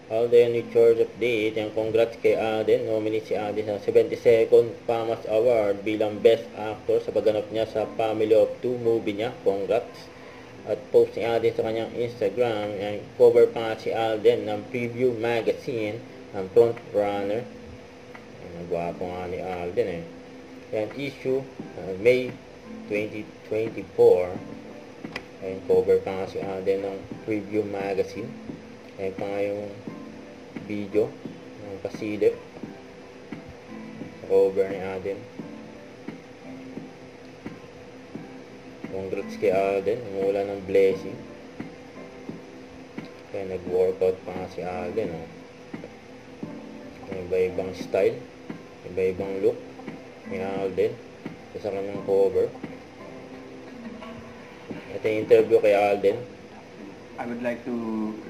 Alden Richards update. Yung congrats kay Alden. Nominate si Alden sa 72nd PAMAS Award bilang Best Actor sa pagganap niya sa Family of Two movie niya. Congrats. At post ni Alden sa kanyang Instagram. Yung cover pa nga si Alden ng Preview Magazine ng Front Runner. Nagwapo nga ni Alden eh. Yan issue May 2024. Ayan, cover pa nga si Alden ng Preview Magazine. Ayan pa nga yung video ng pasilip sa cover ni Alden. Congrats kay Alden, umula ng blessing. Kaya nag-workout pa nga si Alden. Iba-ibang style, iba-ibang look ni Alden sa kanyang cover. Ito yung interview kay Alden. I would like to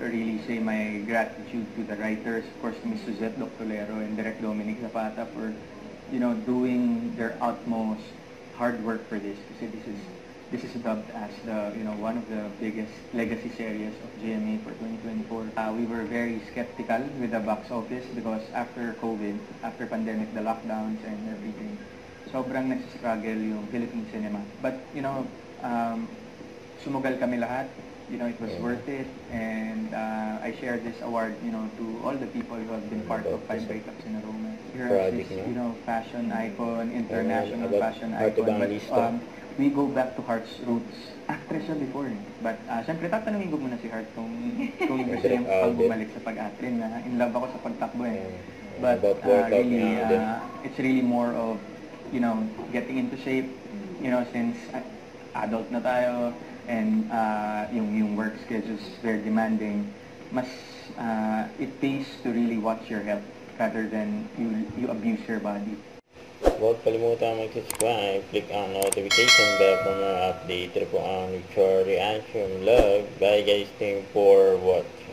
really say my gratitude to the writers, of course, Ms. Suzette Doctolero and Direct Dominic Zapata for, doing their utmost hard work for this. Kasi this is dubbed as the, one of the biggest legacy series of GMA for 2024. We were very skeptical with the box office because after COVID, after pandemic, the lockdowns and everything, sobrang nagsistruggle yung Philippine cinema. But, sumugal kami lahat. It was worth it, and I share this award, to all the people who have been part of 5 breakups in a romance. Here is this, fashion icon, international fashion icon, but we go back to Heart's roots. Actress siya before, but syempre tatanungin ko muna si Heart kung gusto niya pang bumalik sa pag-acting na in love ako sa pagtakbo eh. But really, it's really more of, getting into shape, since adult na tayo, and yung work schedule is very demanding, it pays to really watch your health rather than you abuse your body. Huwag kalimutan mag-subscribe, click on notification bell for more update. Ito po ang Richard Reaction Vlog. Bye guys, thank you for watching.